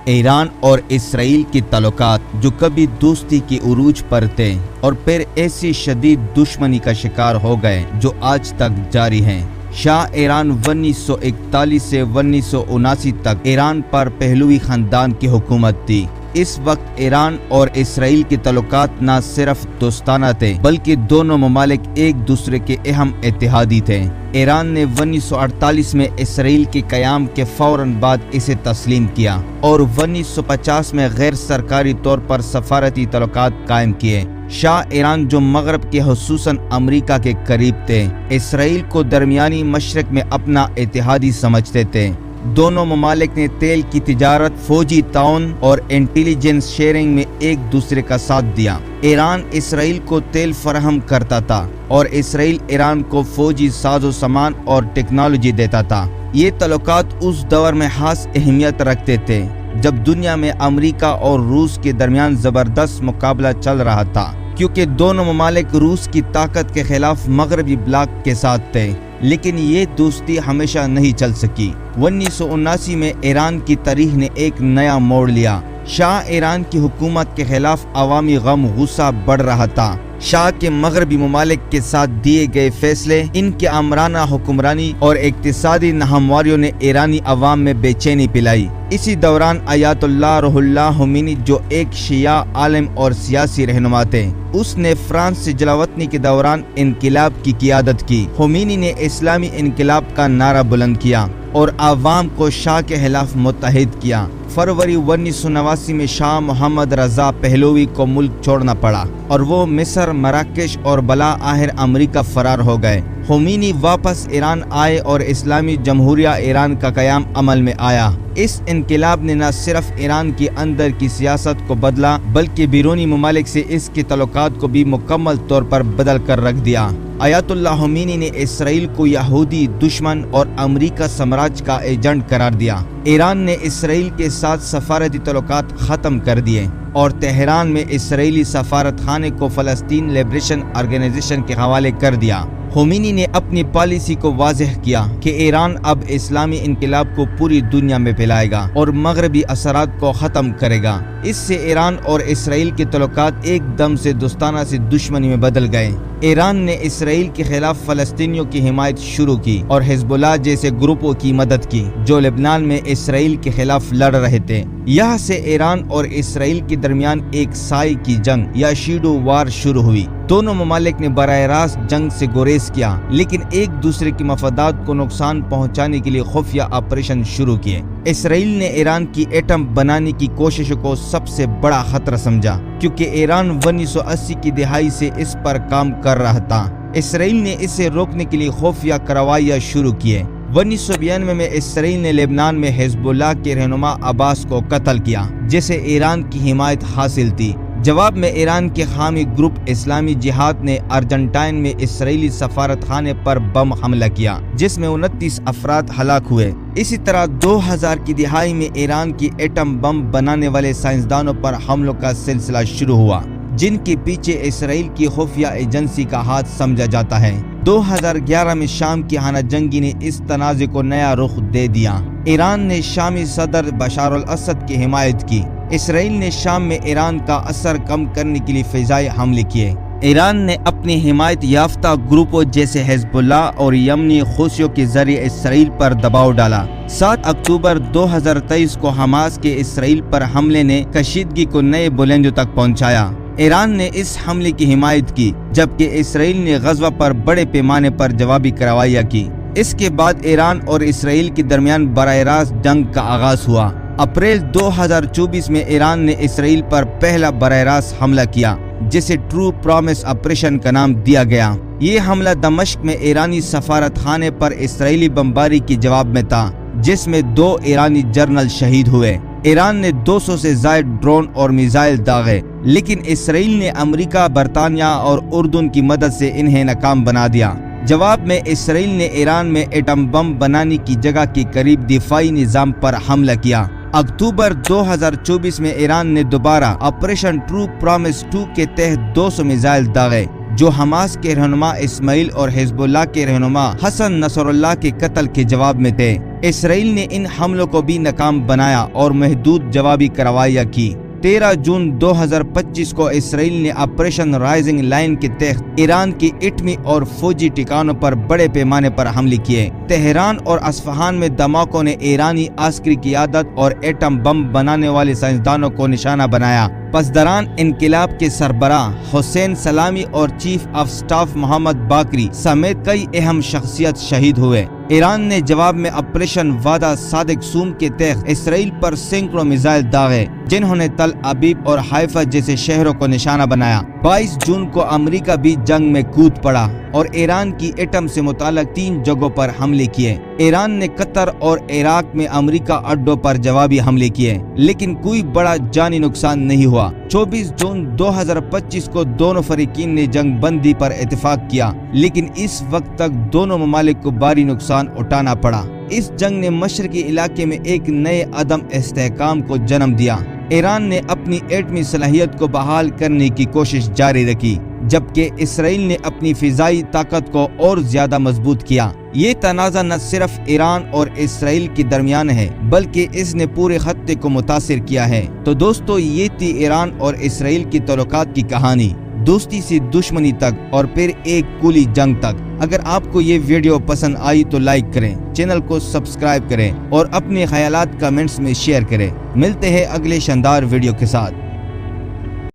ایران اور اسرائیل کے تعلقات جو کبھی دوستی کے عروج پر تھے اور پھر ایسی شدید دشمنی کا شکار ہو گئے جو آج تک جاری ہیں۔ شاہ ایران 1941 سے 1979 تک ایران پر پہلوی خاندان کی حکومت تھی۔ اس وقت ایران اور اسرائیل کے تعلقات نہ صرف دوستانہ تھے بلکہ دونوں ممالک ایک دوسرے کے اہم اتحادی تھے۔ ایران نے 1948 میں اسرائیل کے قیام کے فوراً بعد اسے تسلیم کیا اور 1950 میں غیر سرکاری طور پر سفارتی تعلقات قائم کیے۔ شاہ ایران جو مغرب کے خصوصاً امریکہ کے قریب تھے، اسرائیل کو درمیانی مشرق میں اپنا اتحادی سمجھتے تھے۔ دونوں ممالک نے تیل کی تجارت، فوجی تعاون اور انٹیلیجنس شیئرنگ میں ایک دوسرے کا ساتھ دیا۔ ایران اسرائیل کو تیل فراہم کرتا تھا اور اسرائیل ایران کو فوجی ساز و سامان اور ٹیکنالوجی دیتا تھا۔ یہ تعلقات اس دور میں خاص اہمیت رکھتے تھے جب دنیا میں امریکہ اور روس کے درمیان زبردست مقابلہ چل رہا تھا، کیونکہ دونوں ممالک روس کی طاقت کے خلاف مغربی بلاک کے ساتھ تھے۔ لیکن یہ دوستی ہمیشہ نہیں چل سکی۔ 1979 میں ایران کی تاریخ نے ایک نیا موڑ لیا۔ شاہ ایران کی حکومت کے خلاف عوامی غم غصہ بڑھ رہا تھا۔ شاہ کے مغربی ممالک کے ساتھ دیے گئے فیصلے، ان کے آمرانہ حکمرانی اور اقتصادی ناہمواریوں نے ایرانی عوام میں بے چینی پلائی۔ اسی دوران آیت اللہ روح اللہ خمینی جو ایک شیعہ عالم اور سیاسی رہنما تھے، اس نے فرانس سے جلاوطنی کے دوران انقلاب کی قیادت کی۔ خمینی نے اسلامی انقلاب کا نعرہ بلند کیا اور عوام کو شاہ کے خلاف متحد کیا۔ فروری 1989 میں شاہ محمد رضا پہلوی کو ملک چھوڑنا پڑا اور وہ مصر، مراکش اور بالآخر امریکہ فرار ہو گئے۔ خمینی واپس ایران آئے اور اسلامی جمہوریہ ایران کا قیام عمل میں آیا۔ اس انقلاب نے نہ صرف ایران کی اندر کی سیاست کو بدلا بلکہ بیرونی ممالک سے اس کے تعلقات کو بھی مکمل طور پر بدل کر رکھ دیا۔ آیت اللہ خمینی نے اسرائیل کو یہودی دشمن اور امریکہ سامراج کا ایجنٹ قرار دیا۔ ایران نے اسرائیل کے ساتھ سفارتی تعلقات ختم کر دیے اور تہران میں اسرائیلی سفارت خانے کو فلسطین لبریشن آرگنائزیشن کے حوالے کر دیا۔ خمینی نے اپنی پالیسی کو واضح کیا کہ ایران اب اسلامی انقلاب کو پوری دنیا میں پھیلائے گا اور مغربی اثرات کو ختم کرے گا۔ اس سے ایران اور اسرائیل کے تعلقات ایک دم سے دوستانہ سے دشمنی میں بدل گئے۔ ایران نے اسرائیل کے خلاف فلسطینیوں کی حمایت شروع کی اور حزب اللہ جیسے گروپوں کی مدد کی جو لبنان میں اسرائیل کے خلاف لڑ رہے تھے۔ یہاں سے ایران اور اسرائیل کے درمیان ایک سائے کی جنگ یا شیڈو وار شروع ہوئی۔ دونوں ممالک نے براہ راست جنگ سے گریز کیا لیکن ایک دوسرے کے مفادات کو نقصان پہنچانے کے لیے خفیہ آپریشن شروع کیے۔ اسرائیل نے ایران کی ایٹم بنانے کی کوششوں کو سب سے بڑا خطرہ سمجھا کیونکہ ایران 1980 کی دہائی سے اس پر کام کر رہا تھا۔ اسرائیل نے اسے روکنے کے لیے خفیہ کارروائیاں شروع کیے۔ 1992 میں اسرائیل نے لبنان میں حزب اللہ کے رہنما عباس کو قتل کیا جسے ایران کی حمایت حاصل تھی۔ جواب میں ایران کے حامی گروپ اسلامی جہاد نے ارجنٹائن میں اسرائیلی سفارت خانے پر بم حملہ کیا جس میں 29 افراد ہلاک ہوئے۔ اسی طرح 2000 کی دہائی میں ایران کی ایٹم بم بنانے والے سائنسدانوں پر حملوں کا سلسلہ شروع ہوا جن کے پیچھے اسرائیل کی خفیہ ایجنسی کا ہاتھ سمجھا جاتا ہے۔ 2011 میں شام کی خانہ جنگی نے اس تنازع کو نیا رخ دے دیا۔ ایران نے شامی صدر بشار الاسد کی حمایت کی۔ اسرائیل نے شام میں ایران کا اثر کم کرنے کے لیے فضائی حملے کیے۔ ایران نے اپنی حمایت یافتہ گروپوں جیسے حزب اللہ اور یمنی حوثیوں کے ذریعے اسرائیل پر دباؤ ڈالا۔ 7 اکتوبر 2023 کو حماس کے اسرائیل پر حملے نے کشیدگی کو نئے بلندیوں تک پہنچایا۔ ایران نے اس حملے کی حمایت کی جبکہ اسرائیل نے غزہ پر بڑے پیمانے پر جوابی کارروائیاں کی۔ اس کے بعد ایران اور اسرائیل کے درمیان براہ راست جنگ کا آغاز ہوا۔ اپریل 2024 میں ایران نے اسرائیل پر پہلا براہ راست حملہ کیا جسے ٹرو پرومس آپریشن کا نام دیا گیا۔ یہ حملہ دمشق میں ایرانی سفارت خانے پر اسرائیلی بمباری کے جواب میں تھا جس میں 2 ایرانی جنرل شہید ہوئے۔ ایران نے 200 سے زائد ڈرون اور میزائل داغے لیکن اسرائیل نے امریکہ، برطانیہ اور اردن کی مدد سے انہیں ناکام بنا دیا۔ جواب میں اسرائیل نے ایران میں ایٹم بم بنانے کی جگہ کے قریب دفاعی نظام پر حملہ کیا۔ اکتوبر 2024 میں ایران نے دوبارہ آپریشن ٹرو پرومس 2 کے تحت 200 میزائل داغے جو حماس کے رہنما اسماعیل اور حزب اللہ کے رہنما حسن نصر اللہ کے قتل کے جواب میں تھے۔ اسرائیل نے ان حملوں کو بھی ناکام بنایا اور محدود جوابی کارروائیاں کی۔ 13 جون 2025 کو اسرائیل نے آپریشن رائزنگ لائن کے تحت ایران کی ایٹمی اور فوجی ٹھکانوں پر بڑے پیمانے پر حملے کیے۔ تہران اور اصفہان میں دھماکوں نے ایرانی عسکری قیادت اور ایٹم بم بنانے والے سائنسدانوں کو نشانہ بنایا۔ پسدران انقلاب کے سربراہ حسین سلامی اور چیف آف سٹاف محمد باقری سمیت کئی اہم شخصیت شہید ہوئے۔ ایران نے جواب میں آپریشن وعدہ صادق سوم کے تحت اسرائیل پر سینکڑوں میزائل داغے، جنہوں نے تل ابیب اور حائفہ جیسے شہروں کو نشانہ بنایا۔ 22 جون کو امریکہ بھی جنگ میں کود پڑا اور ایران کی ایٹم سے متعلق 3 جگہوں پر حملے کیے۔ ایران نے قطر اور عراق میں امریکہ اڈوں پر جوابی حملے کیے، لیکن کوئی بڑا جانی نقصان نہیں ہوا۔ 24 جون 2025 کو دونوں فریقین نے جنگ بندی پر اتفاق کیا، لیکن اس وقت تک دونوں ممالک کو بھاری نقصان اٹھانا پڑا۔ اس جنگ نے مشرقی علاقے میں ایک نئے عدم استحکام کو جنم دیا۔ ایران نے اپنی ایٹمی صلاحیت کو بحال کرنے کی کوشش جاری رکھی، جبکہ اسرائیل نے اپنی فضائی طاقت کو اور زیادہ مضبوط کیا۔ یہ تنازع نہ صرف ایران اور اسرائیل کے درمیان ہے، بلکہ اس نے پورے خطے کو متاثر کیا ہے۔ تو دوستو، یہ تھی ایران اور اسرائیل کی تعلقات کی کہانی، دوستی سے دشمنی تک اور پھر ایک کھلی جنگ تک۔ اگر آپ کو یہ ویڈیو پسند آئی تو لائک کریں، چینل کو سبسکرائب کریں اور اپنے خیالات کمنٹس میں شیئر کریں۔ ملتے ہیں اگلے شاندار ویڈیو کے ساتھ۔